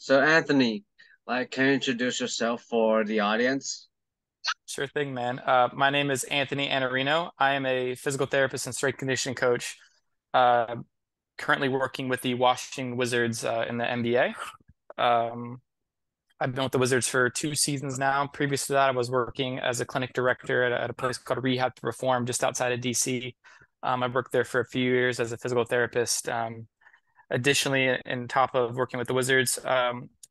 So Anthony, can you introduce yourself for the audience? Sure thing, man. My name is Anthony Iannarino. I am a physical therapist and strength conditioning coach, uh, currently working with the Washington Wizards in the NBA. Um, I've been with the Wizards for 2 seasons now. Previous to that, I was working as a clinic director at a place called Rehab to Perform just outside of DC. I worked there for a few years as a physical therapist. Additionally, on top of working with the Wizards,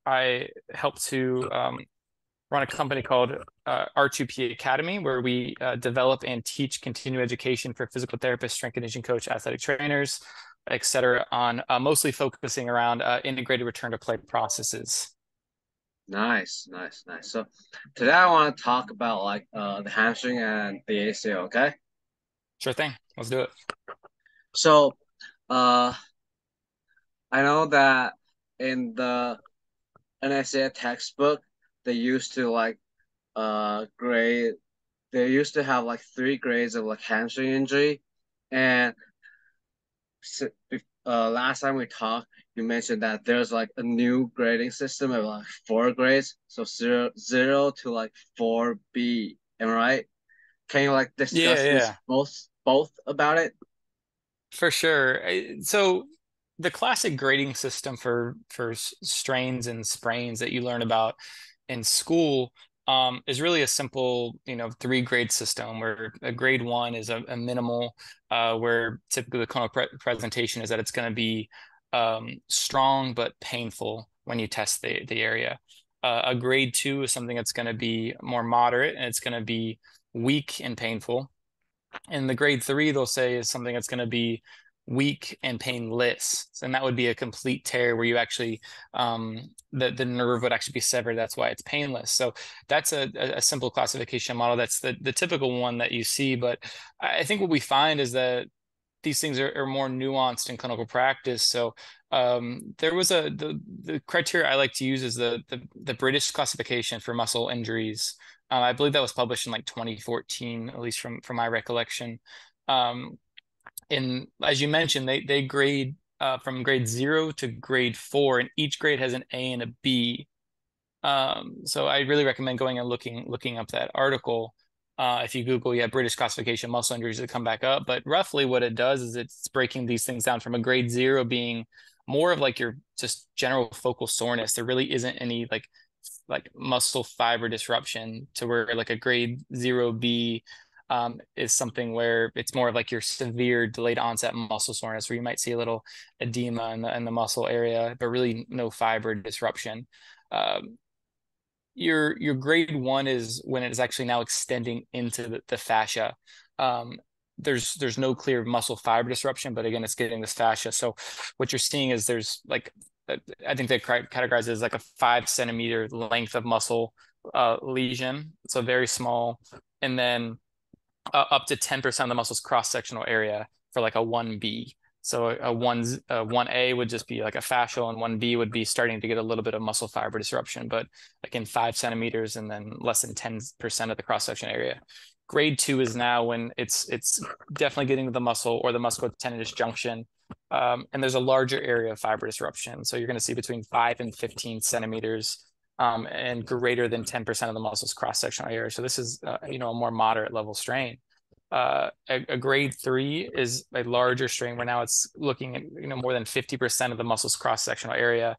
I helped to run a company called R2P Academy, where we develop and teach continuing education for physical therapists, strength conditioning coach, athletic trainers, et cetera, on mostly focusing around integrated return to play processes. Nice, nice, nice. So today I want to talk about the hamstring and the ACL, okay? Sure thing. Let's do it. So uh I know that in the NSA textbook they used to grade they used to have like three grades of like hamstring injury. And last time we talked, you mentioned that there's like a new grading system of like four grades, so zero to like 4B. Am I right? Can you like Yeah, discuss this yeah, both about it? for sure. So the classic grading system for strains and sprains that you learn about in school is really a simple, three-grade system where a grade one is a minimal, where typically the clinical presentation is that it's going to be strong but painful when you test the area. A grade two is something that's going to be more moderate and it's going to be weak and painful. And the grade three, they'll say, is something that's going to be weak and painless. And that would be a complete tear where you actually, the nerve would actually be severed. That's why it's painless. So that's a simple classification model. That's the typical one that you see. But I think what we find is that these things are more nuanced in clinical practice. So there was the criteria I like to use is the British classification for muscle injuries. I believe that was published in like 2014, at least from my recollection. Um, and as you mentioned, they grade from grade 0 to grade 4, and each grade has an A and a B. So I really recommend going and looking up that article. If you Google, yeah, British classification muscle injuries, it come back up. But roughly what it does is it's breaking these things down from a grade 0 being more of like your just general focal soreness. There really isn't any like muscle fiber disruption to where like a grade 0B is something where it's more of like your severe delayed onset muscle soreness where you might see a little edema in the muscle area, but really no fiber disruption. Um, your grade one is when it is actually now extending into the fascia. Um, there's no clear muscle fiber disruption, but again, it's getting this fascia. So what you're seeing is there's like I think they categorize it as like a 5 centimeter length of muscle lesion. So very small, and then up to 10% of the muscle's cross-sectional area for like a 1B. So a 1A would just be like a fascial, and 1B would be starting to get a little bit of muscle fiber disruption, but like in 5 centimeters and then less than 10% of the cross-section area. Grade two is now when it's definitely getting to the muscle or the musculotendinous junction. And there's a larger area of fiber disruption. So you're going to see between 5 and 15 centimeters and greater than 10% of the muscle's cross-sectional area. So this is, a more moderate level strain. A grade three is a larger strain where now it's looking at, more than 50% of the muscle's cross-sectional area.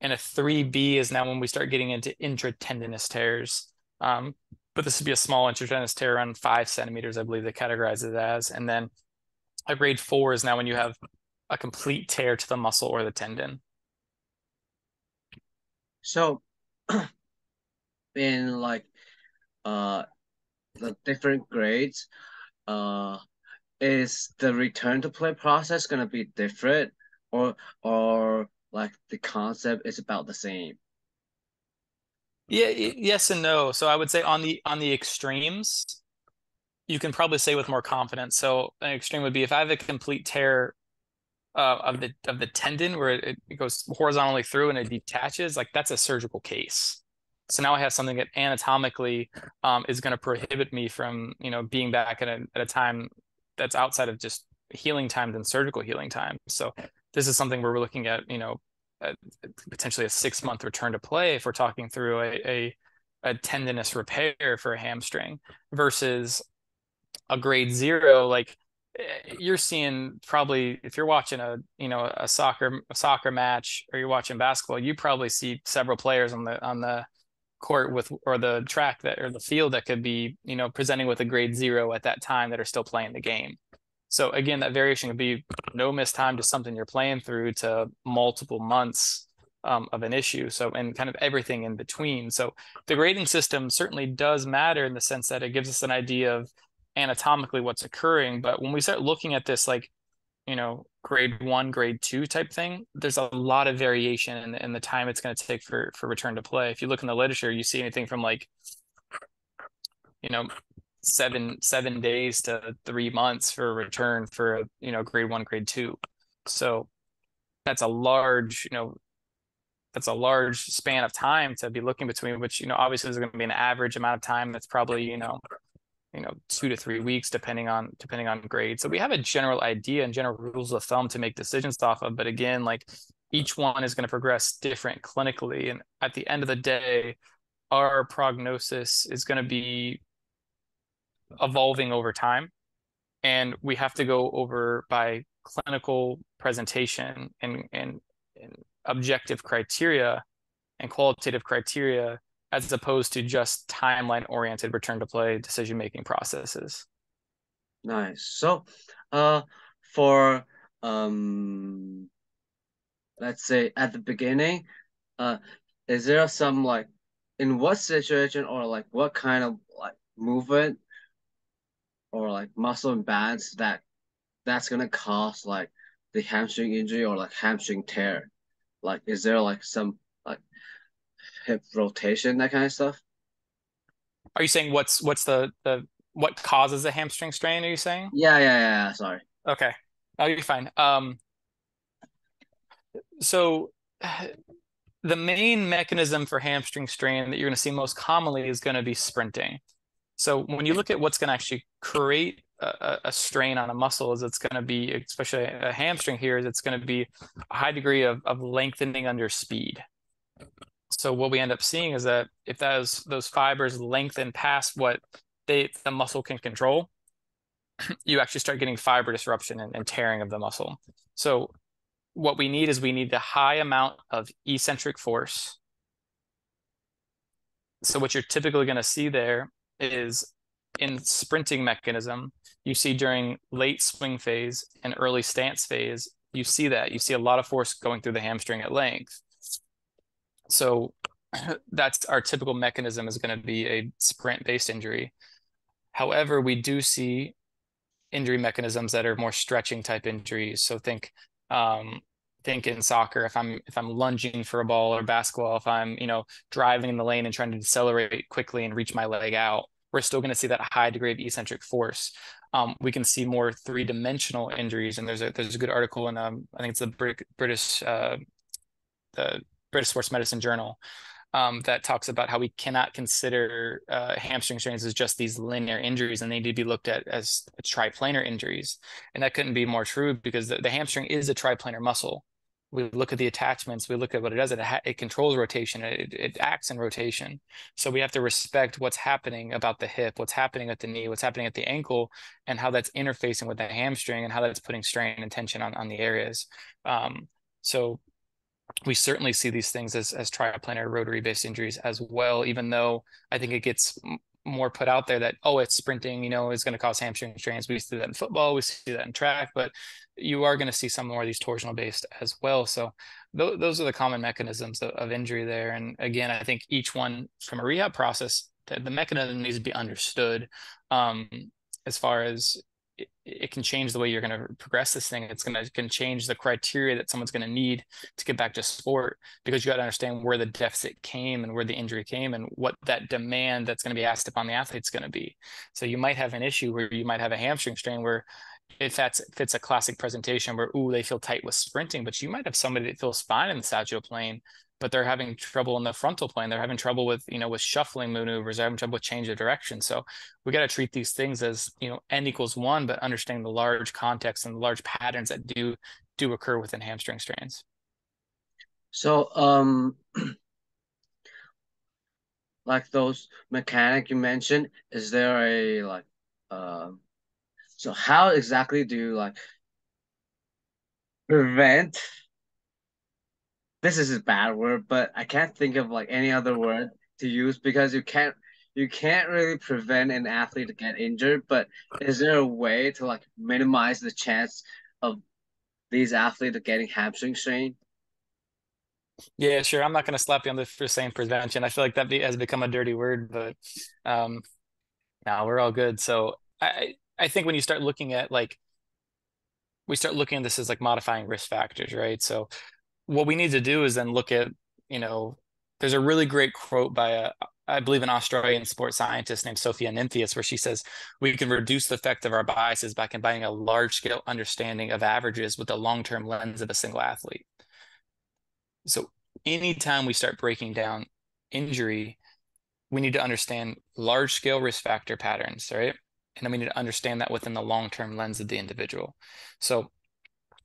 And a 3B is now when we start getting into intratendinous tears. But this would be a small intratendinous tear around 5 centimeters, I believe they categorize it as. And then a grade four is now when you have a complete tear to the muscle or the tendon. So in uh the different grades, uh is the return to play process gonna be different, or like the concept is about the same? Yeah, yes and no. So I would say on the extremes, you can probably say with more confidence. So an extreme would be if I have a complete tear of the tendon where it goes horizontally through and it detaches, like that's a surgical case. So now I have something that anatomically is going to prohibit me from, being back at a time that's outside of just healing times and surgical healing time. So this is something where we're looking at, a potentially a 6 month return to play if we're talking through a tendinous repair for a hamstring versus a grade 0. Like you're seeing probably if you're watching a soccer match or you're watching basketball, you probably see several players on the court with or the track that or the field that could be presenting with a grade 0 at that time that are still playing the game. So again, that variation could be no missed time to something you're playing through to multiple months of an issue. So, and kind of everything in between. So the grading system certainly does matter in the sense that it gives us an idea of anatomically what's occurring. But when we start looking at this, like, grade 1, grade 2 type thing, there's a lot of variation in the time it's going to take for return to play. If you look in the literature, you see anything from like, you know, 7 days to 3 months for a return for grade 1, grade 2. So that's a large, that's a large span of time to be looking between, which, obviously there's going to be an average amount of time that's probably, 2 to 3 weeks, depending on grade. So we have a general idea and general rules of thumb to make decisions off of. But again, like each one is going to progress different clinically. And at the end of the day, our prognosis is going to be evolving over time. And we have to go over by clinical presentation and objective criteria and qualitative criteria as opposed to just timeline-oriented return to play decision-making processes. Nice. So, for um, let's say at the beginning, uh, is there some like in what situation or like what kind of like movement or like muscle imbalance that's gonna cause like the hamstring injury or like hamstring tear? Like, is there like some like hip rotation that kind of stuff? Are you saying what's the what causes a hamstring strain, are you saying? Yeah. Sorry. Okay. Oh, you're fine. So the main mechanism for hamstring strain that you're going to see most commonly is going to be sprinting. So when you look at what's going to actually create a strain on a muscle, is it's going to be, especially a hamstring here, is it's going to be a high degree of lengthening under speed. So what we end up seeing is that if those fibers lengthen past what the muscle can control, you actually start getting fiber disruption and tearing of the muscle. So what we need is we need the high amount of eccentric force. So what you're typically going to see there is in sprinting mechanism, you see during late swing phase and early stance phase, you see a lot of force going through the hamstring at length. So that's our typical mechanism is going to be a sprint-based injury. However, we do see injury mechanisms that are more stretching type injuries. So think in soccer, if I'm lunging for a ball or basketball, if I'm driving in the lane and trying to decelerate quickly and reach my leg out, we're still going to see that high degree of eccentric force. We can see more three-dimensional injuries, and there's a good article in I think it's the British Sports Medicine Journal that talks about how we cannot consider hamstring strains as just these linear injuries and they need to be looked at as triplanar injuries. And that couldn't be more true because the hamstring is a triplanar muscle. We look at the attachments, we look at what it does. It controls rotation, it acts in rotation. So we have to respect what's happening about the hip, what's happening at the knee, what's happening at the ankle, and how that's interfacing with the hamstring and how that's putting strain and tension on the areas. So we certainly see these things as triplanar rotary based injuries as well, even though I think it gets more put out there that, oh, it's sprinting, is going to cause hamstring strains. We see that in football, we see that in track, but you are going to see some more of these torsional based as well. So those are the common mechanisms of injury there. And again, I think each one from a rehab process, the mechanism needs to be understood as far as it can change the way you're going to progress this thing. It's can change the criteria that someone's going to need to get back to sport because you got to understand where the deficit came and where the injury came and what that demand that's going to be asked upon the athlete's going to be. So you might have an issue where you might have a hamstring strain where it fits a classic presentation where, ooh, they feel tight with sprinting, but you might have somebody that feels fine in the sagittal plane, but they're having trouble in the frontal plane. They're having trouble with, with shuffling maneuvers. They're having trouble with change of direction. So we got to treat these things as, n=1, but understanding the large context and the large patterns that do occur within hamstring strains. So, like those mechanic you mentioned, is there a like, um, so how exactly do you like prevent? This is a bad word, but I can't think of like any other word to use because you can't really prevent an athlete to get injured, but is there a way to like minimize the chance of these athletes getting hamstring strain? Yeah, sure. I'm not going to slap you on the for saying prevention. I feel like has become a dirty word, but um, no, we're all good. So I think when you start looking at like we start looking at this as like modifying risk factors, right? So what we need to do is then look at, you know, there's a really great quote by I believe an Australian sports scientist named Sophia Nynthias, where she says we can reduce the effect of our biases by combining a large scale understanding of averages with the long-term lens of a single athlete. So anytime we start breaking down injury, we need to understand large scale risk factor patterns, right? And then we need to understand that within the long-term lens of the individual. So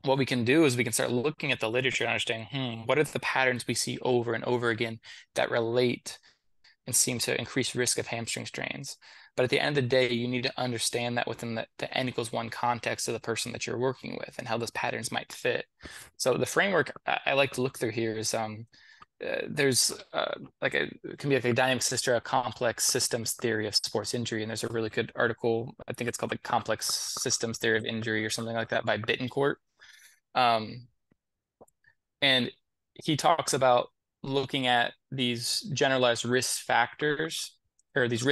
what we can do is we can start looking at the literature and understanding, what are the patterns we see over and over again that relate and seem to increase risk of hamstring strains. But at the end of the day, you need to understand that within the n equals one context of the person that you're working with and how those patterns might fit. So the framework I like to look through here is there's like it can be like a dynamic system, a complex systems theory of sports injury, and there's a really good article. I think it's called the Complex Systems Theory of Injury or something like that by Bittencourt. Um, and he talks about looking at these generalized risk factors or these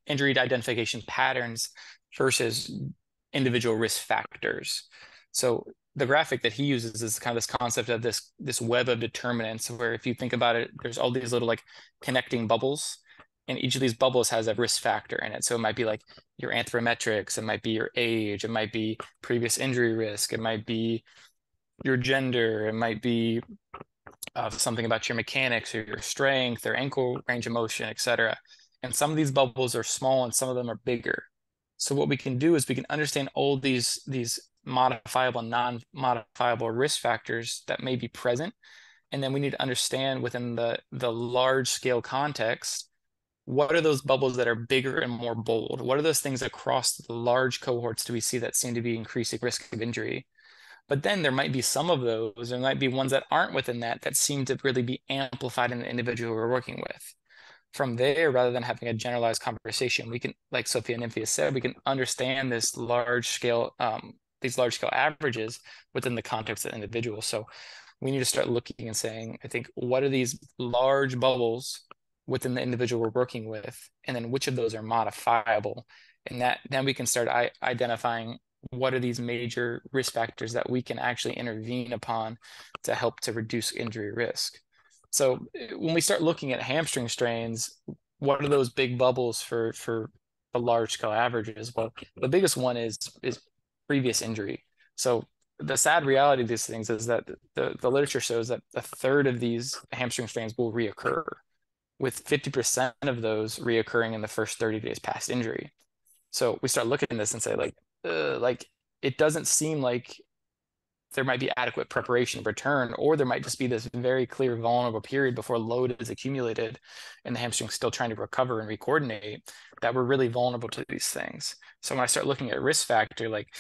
injury identification patterns versus individual risk factors. So the graphic that he uses is kind of this concept of this web of determinants, where if you think about it, there's all these little like connecting bubbles, and each of these bubbles has a risk factor in it. So it might be like your anthrometrics, it might be your age, it might be previous injury risk, it might be your gender, it might be something about your mechanics or your strength or ankle range of motion, etc. And some of these bubbles are small and some of them are bigger. So what we can do is we can understand all these modifiable and non-modifiable risk factors that may be present. And then we need to understand within the large scale context, what are those bubbles that are bigger and more bold? What are those things across the large cohorts do we see that seem to be increasing risk of injury? But then there might be some of those, there might be ones that aren't within that seem to really be amplified in the individual we're working with. From there, rather than having a generalized conversation, we can, like Sophia Nymphias said, we can understand these large scale averages within the context of the individual. So we need to start looking and saying, I think, what are these large bubbles within the individual we're working with, and then which of those are modifiable, and that then we can start identifying what are these major risk factors that we can actually intervene upon to help to reduce injury risk. So when we start looking at hamstring strains, what are those big bubbles for the large scale averages? Well, the biggest one is previous injury. So the sad reality of these things is that the literature shows that a third of these hamstring strains will reoccur, with 50% of those reoccurring in the first 30 days past injury. So we start looking at this and say like it doesn't seem like there might be adequate preparation of return, or there might just be this very clear vulnerable period before load is accumulated and the hamstring's still trying to recover and recoordinate, that we're really vulnerable to these things. So when I start looking at risk factor, like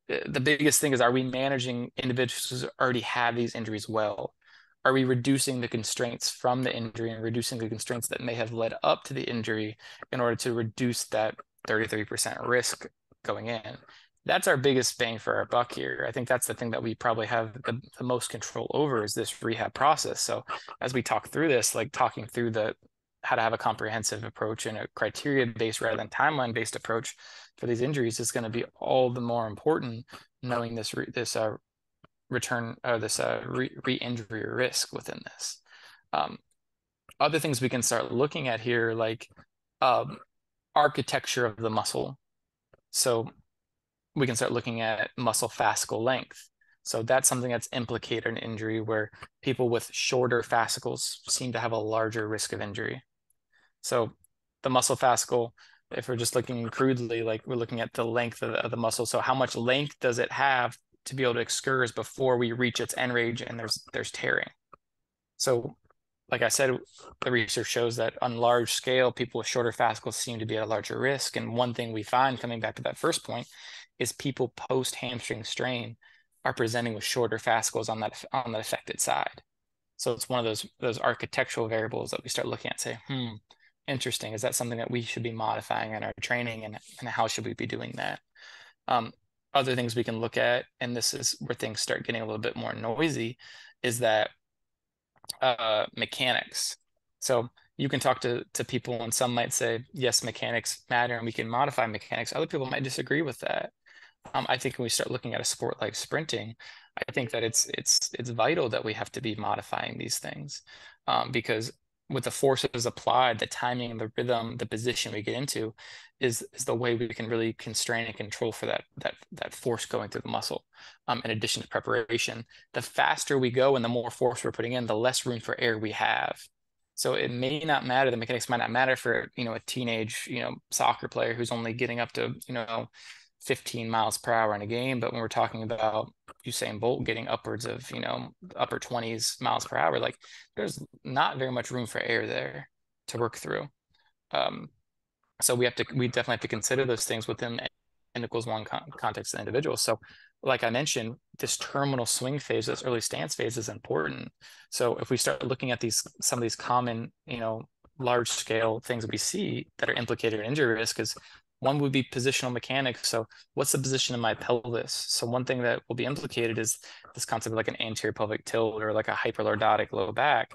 the biggest thing is, are we managing individuals who already have these injuries well? Are we reducing the constraints from the injury and reducing the constraints that may have led up to the injury in order to reduce that 33% risk going in? That's our biggest bang for our buck here. I think that's the thing that we probably have the most control over, is this rehab process. So as we talk through this, like talking through how to have a comprehensive approach and a criteria-based rather than timeline-based approach for these injuries is going to be all the more important, knowing this return this re-injury risk within this. Other things we can start looking at here, like architecture of the muscle. So we can start looking at muscle fascicle length. So that's something that's implicated in injury, where people with shorter fascicles seem to have a larger risk of injury. So the muscle fascicle, if we're just looking crudely, like we're looking at the length of the muscle. So how much length does it have to be able to excurse before we reach its end range and there's tearing? So, like I said, the research shows that on large scale, people with shorter fascicles seem to be at a larger risk. And one thing we find, coming back to that first point, is people post hamstring strain are presenting with shorter fascicles on that affected side. So it's one of those architectural variables that we start looking at, and say, interesting. Is that something that we should be modifying in our training, and how should we be doing that? Um, Other things we can look at, and this is where things start getting a little bit more noisy, is that mechanics. So you can talk to people, and some might say, yes, mechanics matter, and we can modify mechanics. Other people might disagree with that. I think when we start looking at a sport like sprinting, I think that it's vital that we have to be modifying these things, because with the forces applied, the timing, the rhythm, the position we get into, is the way we can really constrain and control for that force going through the muscle. In addition to preparation, the faster we go and the more force we're putting in, the less room for error we have. So it may not matter. The mechanics might not matter for a teenage soccer player who's only getting up to 15 miles per hour in a game. But when we're talking about Usain Bolt getting upwards of, upper 20s miles per hour, like there's not very much room for error there to work through. Um, so we definitely have to consider those things within N equals one context of the individual. So like I mentioned, this terminal swing phase, this early stance phase is important. So if we start looking at some of these common, large scale things that we see that are implicated in injury risk, is one would be positional mechanics. So what's the position of my pelvis? So one thing that will be implicated is this concept of like an anterior pelvic tilt or like a hyperlordotic low back.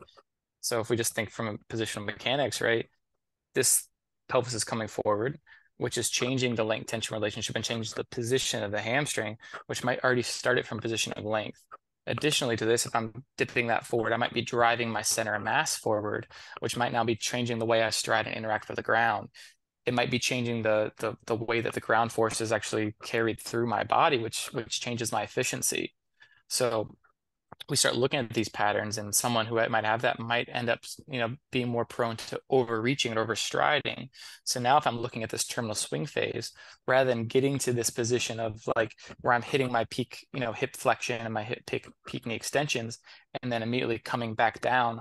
So if we just think from a positional mechanics, right, this pelvis is coming forward, which is changing the length tension relationship and changes the position of the hamstring, which might already start it from position of length. Additionally to this, if I'm dipping that forward, I might be driving my center of mass forward, which might now be changing the way I stride and interact with the ground. It might be changing the way that the ground force is actually carried through my body, which changes my efficiency. So we start looking at these patterns, and someone who might have that might end up being more prone to overreaching and overstriding. So now if I'm looking at this terminal swing phase, rather than getting to this position of like where I'm hitting my peak hip flexion and my hip peak knee extensions, and then immediately coming back down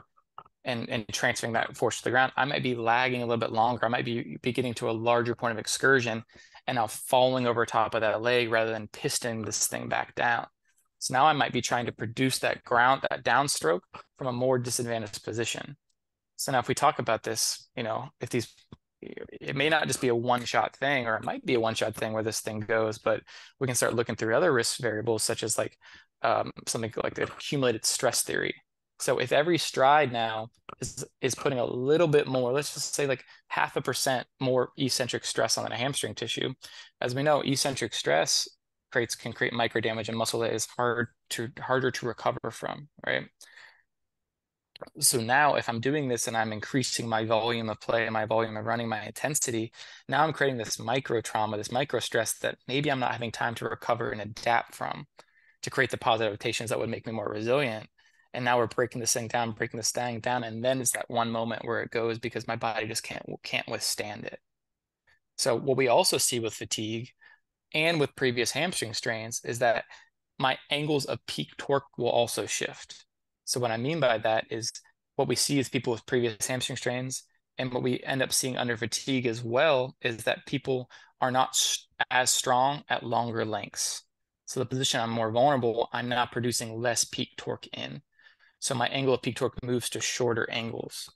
and transferring that force to the ground, I might be lagging a little bit longer. I might be getting to a larger point of excursion and now falling over top of that leg rather than pistoning this thing back down. So now I might be trying to produce that downstroke from a more disadvantaged position. So now if we talk about this, if it may not just be a one-shot thing, or it might be a one-shot thing where this thing goes, but we can start looking through other risk variables, such as like something like the accumulated stress theory. So if every stride now is putting a little bit more, let's just say like 0.5% more eccentric stress on the hamstring tissue. As we know, eccentric stress can create micro damage and muscle that is harder to recover from, right? So now if I'm doing this and I'm increasing my volume of play, my volume of running, my intensity, now I'm creating this micro trauma, this micro stress that maybe I'm not having time to recover and adapt from, to create the positive adaptations that would make me more resilient. And now we're breaking this thing down, and then it's that one moment where it goes because my body just can't withstand it. So what we also see with fatigue and with previous hamstring strains is that my angles of peak torque will also shift. So what I mean by that is what we see is people with previous hamstring strains, and what we end up seeing under fatigue as well is that people are not as strong at longer lengths. So the position I'm more vulnerable, I'm now producing less peak torque in. So my angle of peak torque moves to shorter angles.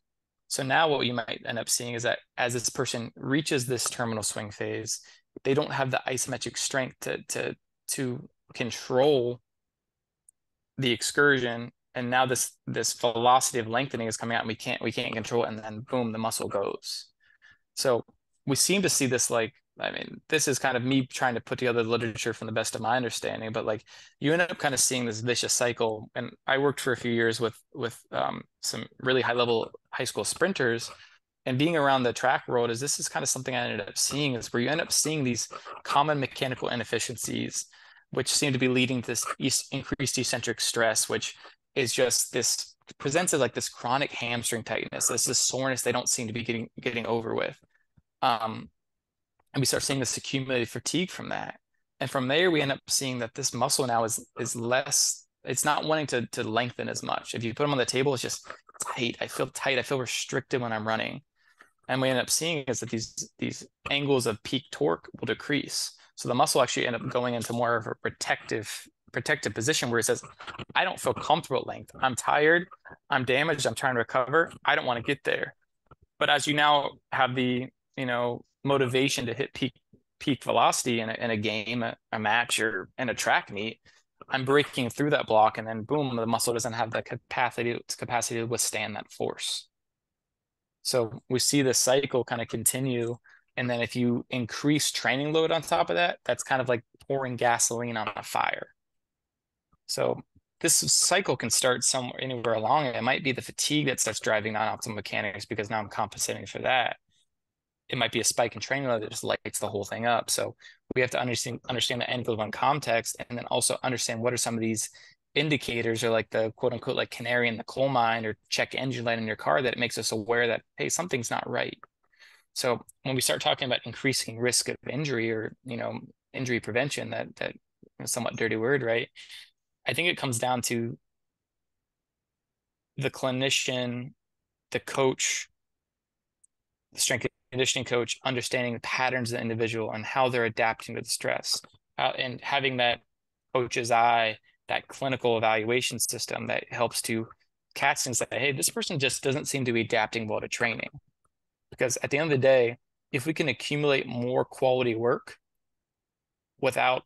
So now what you might end up seeing is that as this person reaches this terminal swing phase, they don't have the isometric strength to control the excursion, and now this velocity of lengthening is coming out, and we can't control it, and then boom, the muscle goes. So we seem to see this, like, I mean, this is kind of me trying to put together the literature from the best of my understanding, but like you end up kind of seeing this vicious cycle. And I worked for a few years with some really high level high school sprinters, and being around the track world, this is kind of something I ended up seeing, is where you end up seeing these common mechanical inefficiencies, which seem to be leading to this increased eccentric stress, which is just this presents as like this chronic hamstring tightness. This soreness they don't seem to be getting over with. And we start seeing this accumulated fatigue from that. And from there, we end up seeing that this muscle now is less it's not wanting to lengthen as much. If you put them on the table, it's just tight. I feel tight. I feel restricted when I'm running. And we end up seeing is that these angles of peak torque will decrease. So the muscle actually end up going into more of a protective position where it says, I don't feel comfortable at length. I'm tired, I'm damaged, I'm trying to recover. I don't want to get there. But as you now have the, motivation to hit peak velocity in a game, a match, or in a track meet, I'm breaking through that block, and then boom, the muscle doesn't have the capacity to withstand that force. So we see the cycle kind of continue. And then if you increase training load on top of that, that's kind of like pouring gasoline on a fire. So this cycle can start somewhere anywhere along it. It might be the fatigue that starts driving non-optimal mechanics because now I'm compensating for that. It might be a spike in training load that just lights the whole thing up. So we have to understand the end goal one context, and then also understand what are some of these indicators, or like the quote unquote like canary in the coal mine or check engine light in your car, that it makes us aware that, hey, something's not right. So when we start talking about increasing risk of injury, or injury prevention, that somewhat dirty word, right? I think it comes down to the clinician, the coach, the strength conditioning coach understanding the patterns of the individual and how they're adapting to the stress, and having that coach's eye, that clinical evaluation system that helps to catch and say, hey, this person just doesn't seem to be adapting well to training. Because at the end of the day, if we can accumulate more quality work without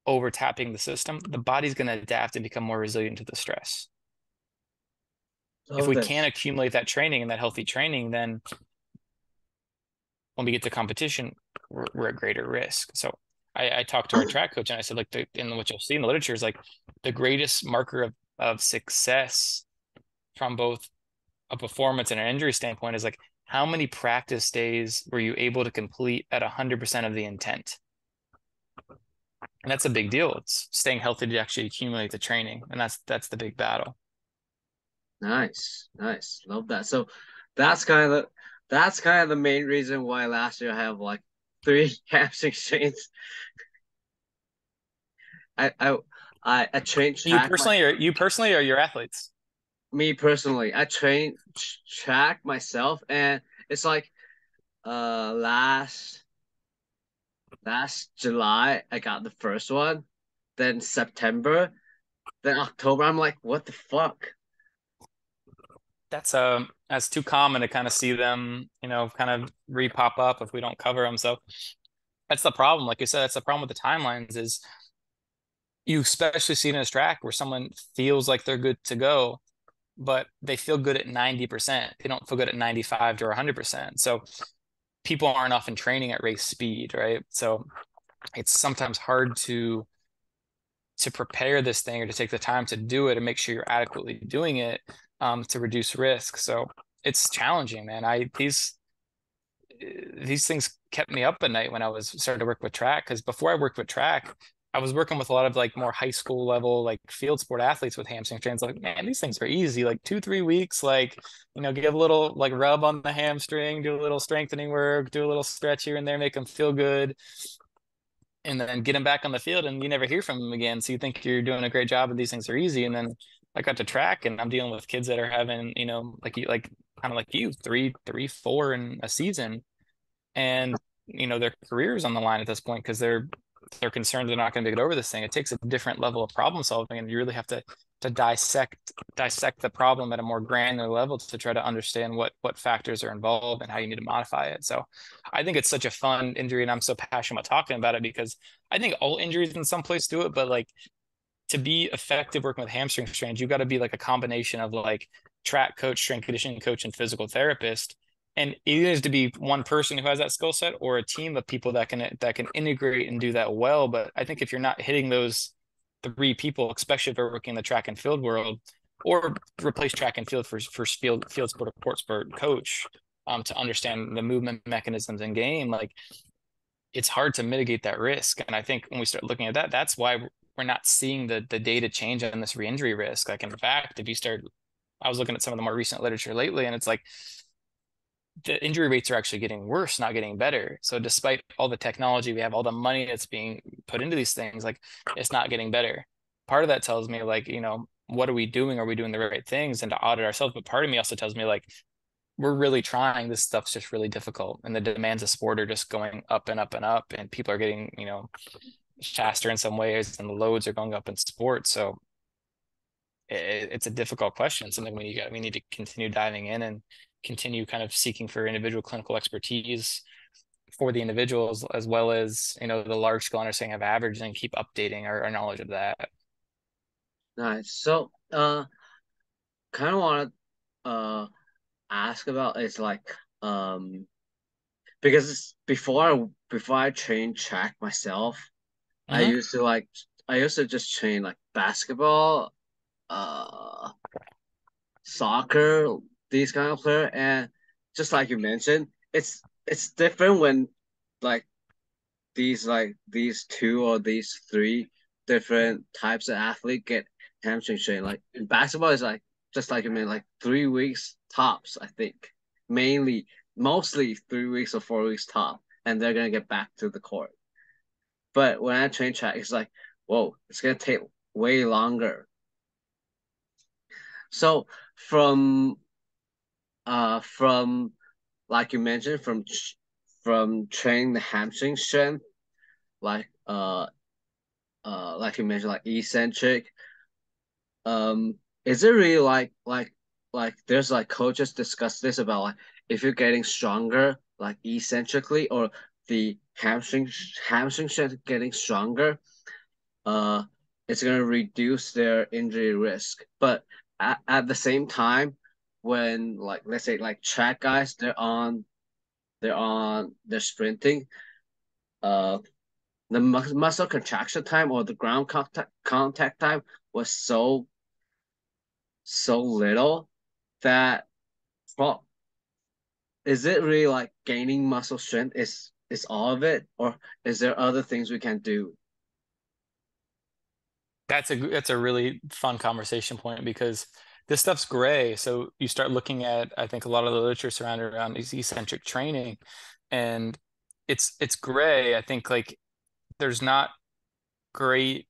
over tapping the system, the body's going to adapt and become more resilient to the stress. If Love we can't this. accumulate that training and that healthy training, then when we get to competition, we're at greater risk. So I talked to our track coach and I said, like, in what you'll see in the literature is like the greatest marker of success from both a performance and an injury standpoint is like, how many practice days were you able to complete at 100% of the intent? And that's a big deal. It's staying healthy to actually accumulate the training. And that's the big battle. Nice, nice. Love that. So that's kind of that's kind of the main reason why last year I have like three hamstring strains. I I I trained track my You personally or your athletes? me personally. I train track myself, and it's like last July I got the first one, then September, then October. I'm like, what the fuck? That's too common to kind of see them, kind of re-pop up if we don't cover them. So that's the problem. Like you said, that's the problem with the timelines is you especially see it in a track where someone feels like they're good to go, but they feel good at 90%. They don't feel good at 95 to 100%. So people aren't often training at race speed, right? So it's sometimes hard to prepare this thing or to take the time to do it and make sure you're adequately doing it, to reduce risk. So it's challenging, man. These things kept me up at night when I was starting to work with track, because before I worked with track, I was working with a lot of like more high school level like field sport athletes with hamstring strains. Like, man, these things are easy. Like 2-3 weeks, like give a little like rub on the hamstring, do a little strengthening work, do a little stretch here and there, make them feel good, and then get them back on the field, and you never hear from them again. So you think you're doing a great job and these things are easy. And then I got to track and I'm dealing with kids that are having, like you, like kind of like you, three, four in a season, and their careers on the line at this point because they're concerned they're not going to get over this thing. It takes a different level of problem solving, and you really have to dissect the problem at a more granular level to try to understand what factors are involved and how you need to modify it. So I think it's such a fun injury, and I'm so passionate about talking about it because I think all injuries in some place do it, but like to be effective working with hamstring strains, you got to be like a combination of like track coach, strength conditioning coach, and physical therapist. And it is to be one person who has that skill set or a team of people that can integrate and do that well. But I think if you're not hitting those three people, especially if you're working in the track and field world, or replace track and field for field sport or court sport coach, to understand the movement mechanisms in game, like it's hard to mitigate that risk. And I think when we start looking at that, that's why we're not seeing the data change on this re-injury risk. Like in fact, if you start, I was looking at some of the more recent literature lately, and it's like the injury rates are actually getting worse, not getting better. So despite all the technology we have, all the money that's being put into these things, like it's not getting better. part of that tells me like, what are we doing? Are we doing the right things? And to audit ourselves. But part of me also tells me like, we're really trying. This stuff's just really difficult. And the demands of sport are just going up and up and up. And people are getting, faster in some ways, and the loads are going up in sports. So it's a difficult question, something we need to continue diving in and continue kind of seeking for individual clinical expertise for the individuals, as well as, the large scale understanding of average, and keep updating our knowledge of that. Nice. So, kind of want to ask about is like because before I trained track myself, Hmm. I used to just train like basketball, uh, soccer, these kind of player, and just like you mentioned, it's different when like these two or these three different types of athlete get hamstring strain. Like in basketball, is like just like you mean, like 3 weeks tops. I think mostly 3 weeks or 4 weeks top, and they're gonna get back to the court. But when I train track, it's like, whoa, it's gonna take way longer. So from from like you mentioned, from training the hamstring strength, like like you mentioned, like eccentric. Is it really like there's like coaches discuss this about like if you're getting stronger like eccentrically or the hamstring strength getting stronger, uh, it's gonna reduce their injury risk. But at the same time, when like let's say like track guys, they're sprinting, uh, the muscle contraction time or the ground contact time was so little that well, is it really like gaining muscle strength is all of it, or is there other things we can do? That's a really fun conversation point, because this stuff's gray. So you start looking at, I think, a lot of the literature surrounded around eccentric training, and it's gray. I think like there's not great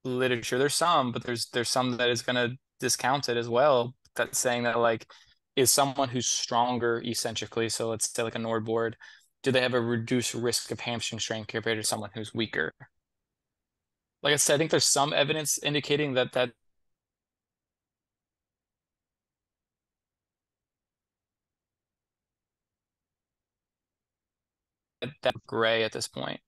literature. There's some, but there's some that is going to discount it as well. That's saying that like, is someone who's stronger eccentrically, so let's say like a Nord board, do they have a reduced risk of hamstring strain compared to someone who's weaker? Like I said, I think there's some evidence indicating that that gray at this point.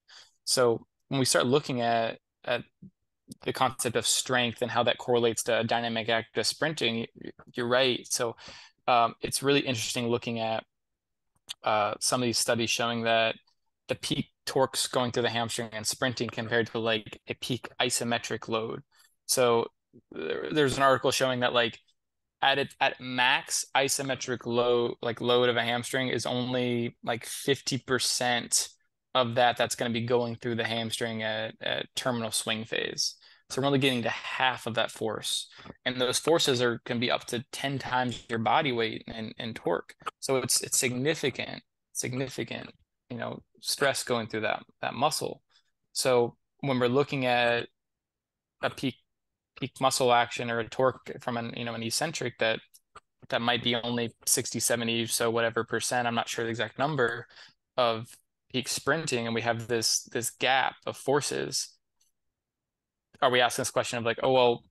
So when we start looking at the concept of strength and how that correlates to dynamic active sprinting, you're right. So it's really interesting looking at some of these studies showing that the peak torques going through the hamstring and sprinting compared to like a peak isometric load. So there's an article showing that like at max isometric load of a hamstring is only like 50% of that's going to be going through the hamstring at terminal swing phase. So we're only getting to half of that force. And those forces can be up to 10 times your body weight and torque. So it's significant, stress going through that muscle. So when we're looking at a peak muscle action or a torque from an eccentric that might be only 60, 70, so whatever percent, I'm not sure the exact number of peak sprinting, and we have this gap of forces. Are we asking this question of like, oh well,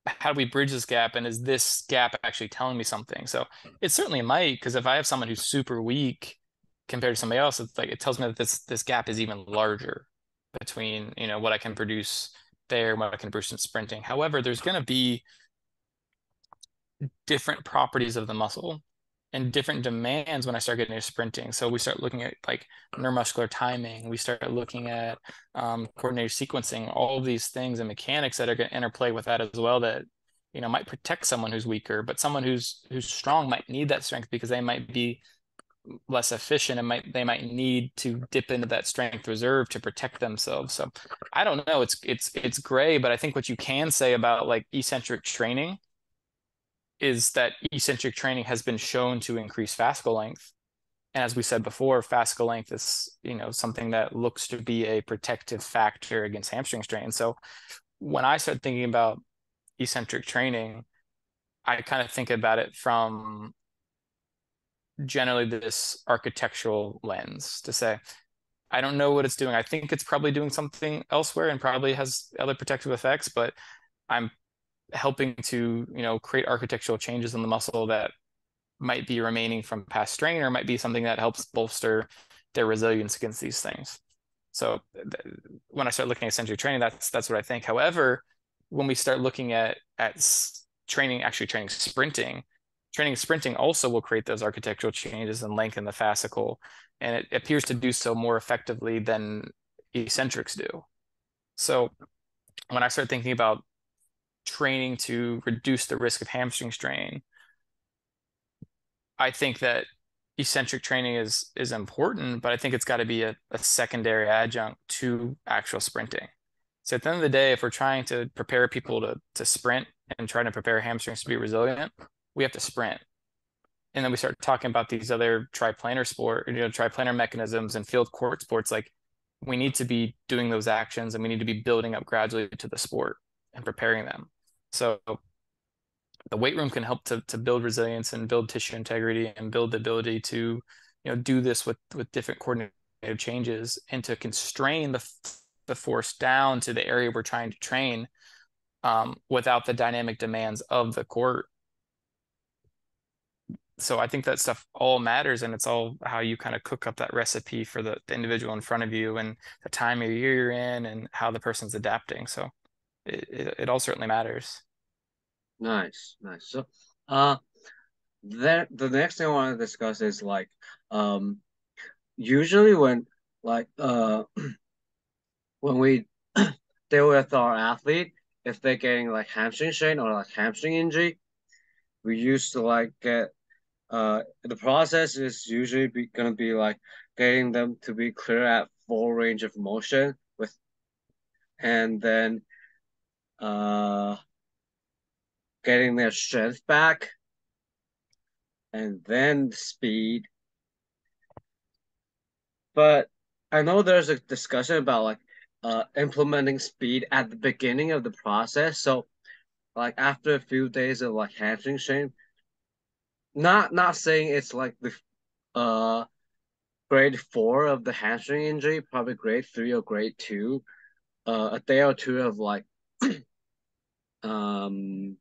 how do we bridge this gap, and is this gap actually telling me something? So it certainly might, because if I have someone who's super weak compared to somebody else, it's like it tells me that this gap is even larger between what I can produce there and what I can produce in sprinting. However, there's going to be different properties of the muscle and different demands when I start getting into sprinting. So we start looking at like neuromuscular timing. We start looking at coordinated sequencing, all of these things and mechanics that are going to interplay with that as well, that might protect someone who's weaker, but someone who's strong might need that strength because they might be less efficient and they might need to dip into that strength reserve to protect themselves. So I don't know. It's gray, but I think what you can say about like eccentric training is that eccentric training has been shown to increase fascicle length. And as we said before, fascicle length is, something that looks to be a protective factor against hamstring strain. So when I start thinking about eccentric training, I kind of think about it from generally this architectural lens to say, I don't know what it's doing. I think it's probably doing something elsewhere and probably has other protective effects, but I'm helping to, create architectural changes in the muscle that might be remaining from past strain or might be something that helps bolster their resilience against these things. So when I start looking at eccentric training, that's what I think. However, when we start looking at training, actually training sprinting also will create those architectural changes and lengthen the fascicle, and it appears to do so more effectively than eccentrics do. So when I start thinking about training to reduce the risk of hamstring strain, I think that eccentric training is important, but I think it's got to be a secondary adjunct to actual sprinting. So at the end of the day, if we're trying to prepare people to sprint and trying to prepare hamstrings to be resilient, we have to sprint. And then we start talking about these other triplanar mechanisms and field court sports. Like we need to be doing those actions and we need to be building up gradually to the sport and preparing them. So the weight room can help to build resilience and build tissue integrity and build the ability to, do this with different coordinated changes and to constrain the force down to the area we're trying to train, without the dynamic demands of the court. So I think that stuff all matters, and it's all how you kind of cook up that recipe for the individual in front of you and the time of year you're in and how the person's adapting. So it all certainly matters. Nice, nice. So, uh, then the next thing I want to discuss is like, um, usually when like when we deal with our athlete, if they're getting like hamstring strain or like hamstring injury, we used to like get the process is usually gonna be like getting them to be clear at full range of motion with, and then uh getting their strength back and then speed. But I know there's a discussion about like implementing speed at the beginning of the process. So like after a few days of like hamstring strain, not saying it's like the uh grade 4 of the hamstring injury, probably grade 3 or grade 2. A day or two of like um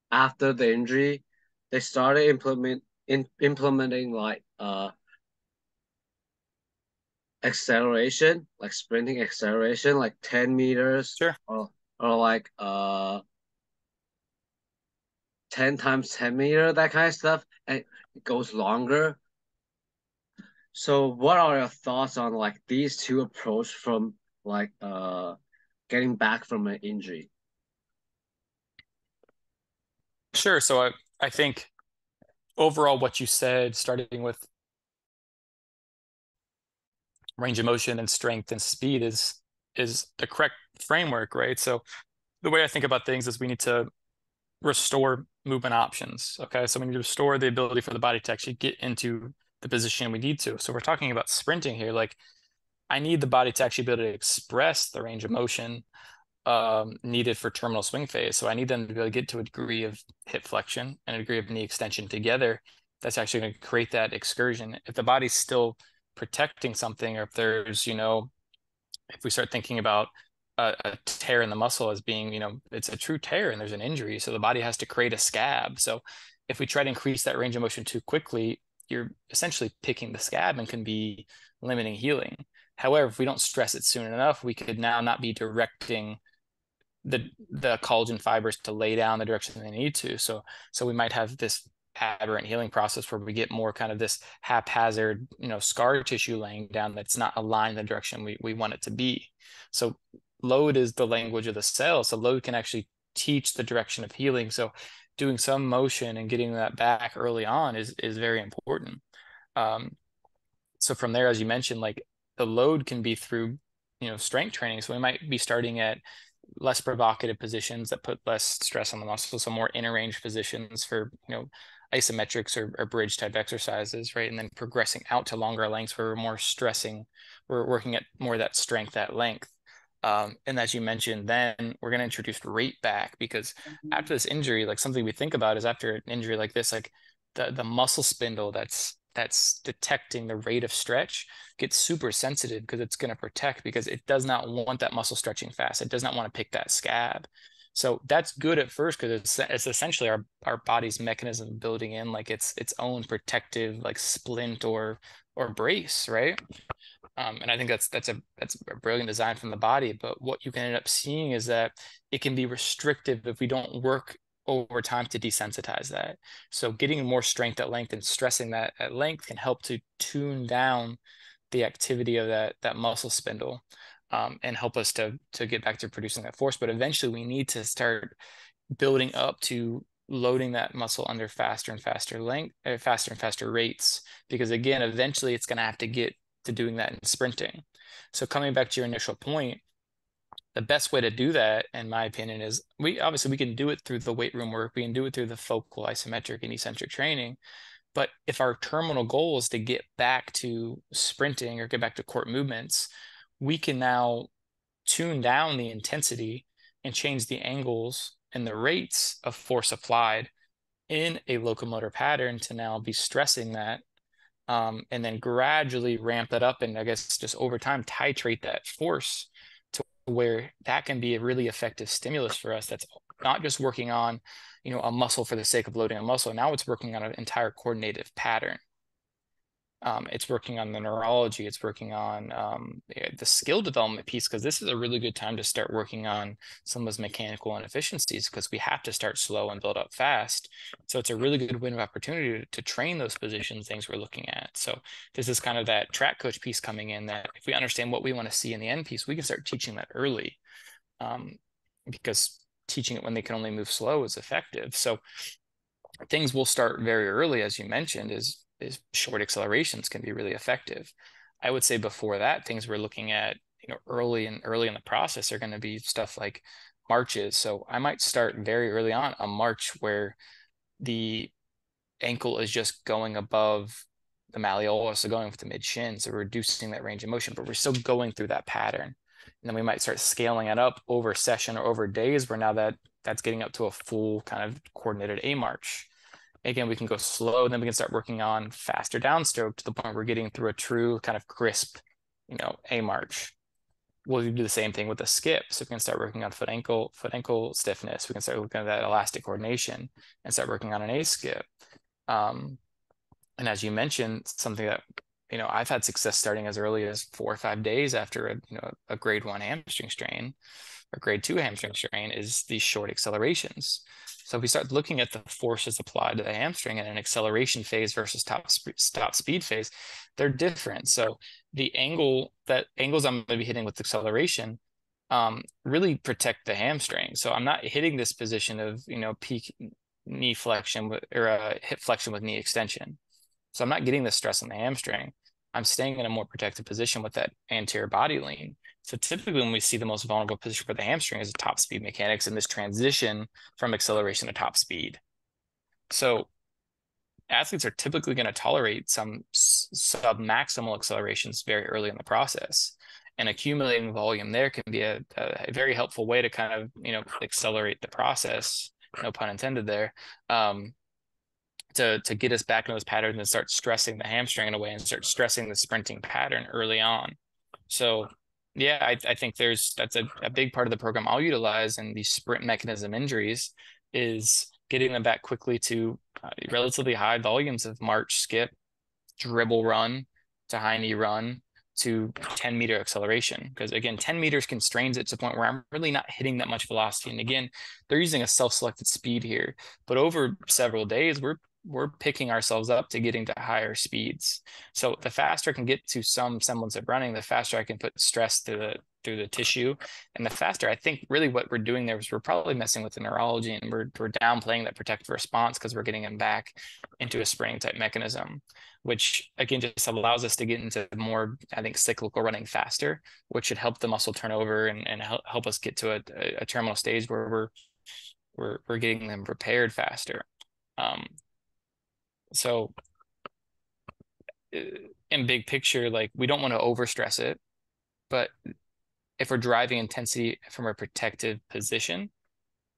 after the injury, they started implementing like acceleration, like sprinting acceleration, like 10 meters Sure. or like 10 times 10 meter, that kind of stuff, and it goes longer. So what are your thoughts on like these two approach from like getting back from an injury? Sure. So I think overall what you said, starting with range of motion and strength and speed is the correct framework, right? So the way I think about things is we need to restore movement options. Okay. So we need to restore the ability for the body to actually get into the position we need to. So we're talking about sprinting here. Like I need the body to actually be able to express the range of motion needed for terminal swing phase. So I need them to be able to get to a degree of hip flexion and a degree of knee extension together. That's actually going to create that excursion. If the body's still protecting something, or if there's, if we start thinking about a tear in the muscle as being, it's a true tear and there's an injury, so the body has to create a scab. So if we try to increase that range of motion too quickly, you're essentially picking the scab and can be limiting healing. However, if we don't stress it soon enough, we could now not be directing the collagen fibers to lay down the direction they need to. So we might have this aberrant healing process where we get more kind of this haphazard, scar tissue laying down that's not aligned in the direction we want it to be. So load is the language of the cell. So load can actually teach the direction of healing. So doing some motion and getting that back early on is very important. Um, so from there, as you mentioned, like the load can be through, strength training. So we might be starting at less provocative positions that put less stress on the muscle. So more inner range positions for, isometrics or bridge type exercises, right? And then progressing out to longer lengths where we're more stressing, we're working at more of that strength at length. And as you mentioned, then we're going to introduce rate back because after this injury, like something we think about is after an injury like this, like the muscle spindle that's detecting the rate of stretch gets super sensitive because it's going to protect because it does not want that muscle stretching fast. It does not want to pick that scab. So that's good at first because it's essentially our body's mechanism building in like its own protective like splint or brace, right? And I think that's a brilliant design from the body. But what you can end up seeing is that it can be restrictive if we don't work over time to desensitize that. So getting more strength at length and stressing that at length can help to tune down the activity of that muscle spindle, and help us to get back to producing that force. But eventually we need to start building up to loading that muscle under faster and faster length, faster and faster rates, because again, eventually it's going to have to get to doing that in sprinting. So coming back to your initial point, the best way to do that, in my opinion, is we can do it through the weight room work, we can do it through the focal, isometric, and eccentric training. But if our terminal goal is to get back to sprinting or get back to court movements, we can now tune down the intensity and change the angles and the rates of force applied in a locomotor pattern to now be stressing that, and then gradually ramp that up and I guess just over time titrate that force to where that can be a really effective stimulus for us that's not just working on, a muscle for the sake of loading a muscle. Now it's working on an entire coordinative pattern. It's working on the neurology, it's working on the skill development piece, because this is a really good time to start working on some of those mechanical inefficiencies because we have to start slow and build up fast. So it's a really good window of opportunity to train those positions, things we're looking at. So this is kind of that track coach piece coming in, that if we understand what we want to see in the end piece, we can start teaching that early, because teaching it when they can only move slow is effective. So things will start very early, as you mentioned, is short accelerations can be really effective. I would say before that, things we're looking at, early in the process are going to be stuff like marches. So I might start very early on a march where the ankle is just going above the malleolus, so going with the mid shin, so reducing that range of motion, but we're still going through that pattern. And then we might start scaling it up over session or over days where now that's getting up to a full kind of coordinated A march. Again, we can go slow, then we can start working on faster downstroke to the point where we're getting through a true kind of crisp, A march. We'll do the same thing with the skip. So we can start working on foot ankle stiffness. We can start looking at that elastic coordination and start working on an A skip. And as you mentioned, something that, I've had success starting as early as 4 or 5 days after a grade 1 hamstring strain or grade 2 hamstring strain is these short accelerations. So if we start looking at the forces applied to the hamstring in an acceleration phase versus top speed phase, they're different. So the angles I'm going to be hitting with acceleration really protect the hamstring. So I'm not hitting this position of, peak knee flexion or hip flexion with knee extension. So I'm not getting the stress on the hamstring. I'm staying in a more protected position with that anterior body lean. So typically when we see the most vulnerable position for the hamstring is top speed mechanics and this transition from acceleration to top speed. So athletes are typically going to tolerate some sub-maximal accelerations very early in the process. And accumulating volume there can be a very helpful way to kind of, accelerate the process, no pun intended there, to get us back into those patterns and start stressing the hamstring in a way and start stressing the sprinting pattern early on. So yeah, I think that's a big part of the program I'll utilize in these sprint mechanism injuries is getting them back quickly to relatively high volumes of march, skip, dribble run to high knee run to 10-meter acceleration. Because again, 10 meters constrains it to the point where I'm really not hitting that much velocity. And again, they're using a self-selected speed here, but over several days, we're picking ourselves up to getting to higher speeds. So the faster I can get to some semblance of running, the faster I can put stress through the tissue. And the faster I think really what we're doing there is we're probably messing with the neurology and we're downplaying that protective response because we're getting them back into a sprinting type mechanism, which again just allows us to get into more, I think, cyclical running faster, which should help the muscle turnover and help us get to a terminal stage where we're getting them prepared faster. So in big picture, like we don't want to overstress it, but if we're driving intensity from a protective position,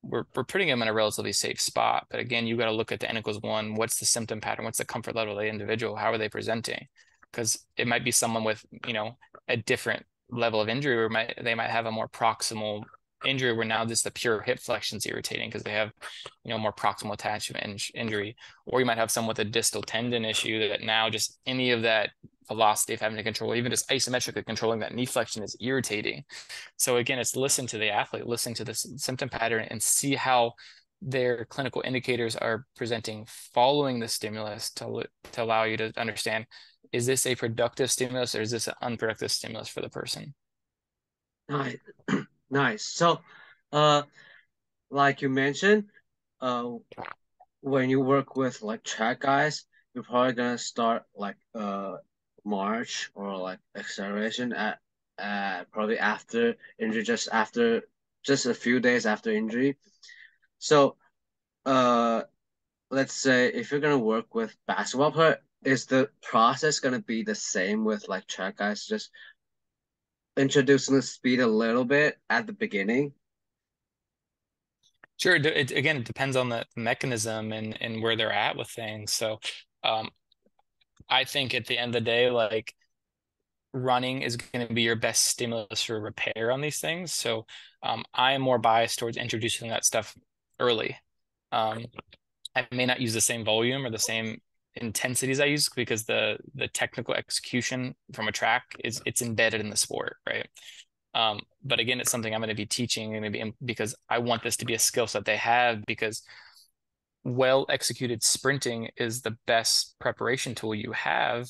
we're putting them in a relatively safe spot. But again, you got to look at the N equals one. What's the symptom pattern? What's the comfort level of the individual? How are they presenting? Because it might be someone with, a different level of injury, or they might have a more proximal injury where now just the pure hip flexion is irritating because they have, more proximal attachment injury. Or you might have someone with a distal tendon issue that now just any of that velocity of having to control, even just isometrically controlling that knee flexion is irritating. So again, it's listen to the athlete, listening to the symptom pattern and see how their clinical indicators are presenting following the stimulus to allow you to understand, is this a productive stimulus or is this an unproductive stimulus for the person? Nice. Nice. So, uh, like you mentioned, uh, when you work with like track guys, you're probably gonna start like march or like acceleration at probably after injury, just a few days after injury. So, uh, let's say if you're gonna work with basketball player, is the process gonna be the same with like track guys? Just introducing the speed a little bit at the beginning. Sure. Again, it depends on the mechanism and where they're at with things. So, um, I think at the end of the day, like running is going to be your best stimulus for repair on these things. So, I am more biased towards introducing that stuff early. Um, I may not use the same volume or the same intensities I use because the technical execution from a track it's embedded in the sport, right? But again, it's something I'm going to be teaching and maybe because I want this to be a skill set they have because well executed sprinting is the best preparation tool you have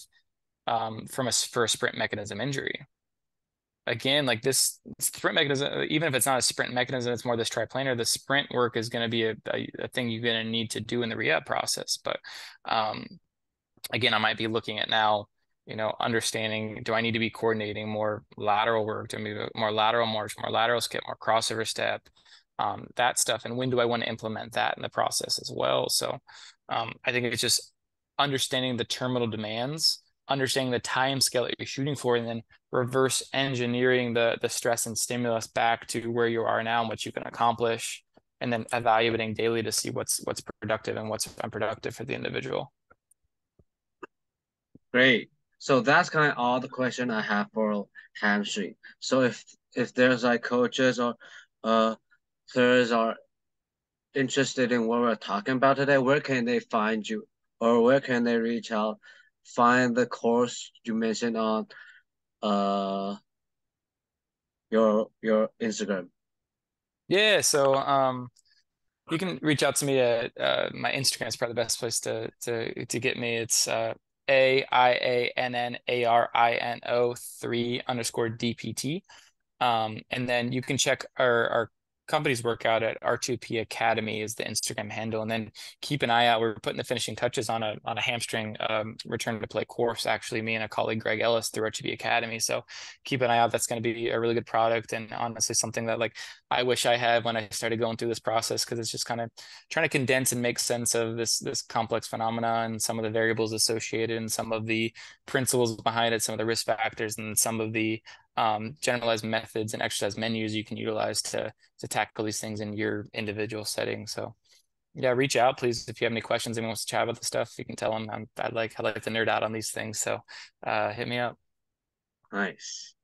for a sprint mechanism injury. Again, like this sprint mechanism, even if it's not a sprint mechanism, it's more this triplanar. The sprint work is going to be a thing you're going to need to do in the rehab process. But um, again, I might be looking at now, understanding, do I need to be coordinating more lateral work? Do I need more lateral march, more lateral skip, more crossover step, that stuff? And when do I want to implement that in the process as well? So I think it's just understanding the terminal demands, understanding the time scale that you're shooting for, and then reverse engineering the stress and stimulus back to where you are now and what you can accomplish, and then evaluating daily to see what's productive and what's unproductive for the individual. Great. So that's kind of all the question I have for hamstring. So if there's like coaches or uh players are interested in what we're talking about today, where can they find you, or where can they reach out, find the course you mentioned on uh your Instagram? Yeah, so you can reach out to me at my Instagram is probably the best place to get me. It's AIANNARINO 3_DPT. And then you can check our company's workout at R2P Academy is the Instagram handle. And then keep an eye out. We're putting the finishing touches on a hamstring return to play course, actually, me and a colleague, Greg Ellis, through R2P Academy. So keep an eye out. That's going to be a really good product and honestly something that like I wish I had when I started going through this process because it's just kind of trying to condense and make sense of this complex phenomena and some of the variables associated and some of the principles behind it, some of the risk factors and some of the generalized methods and exercise menus you can utilize to tackle these things in your individual setting. So yeah, reach out please if you have any questions. Anyone wants to chat about the stuff, you can tell them I like to nerd out on these things. So hit me up. Nice.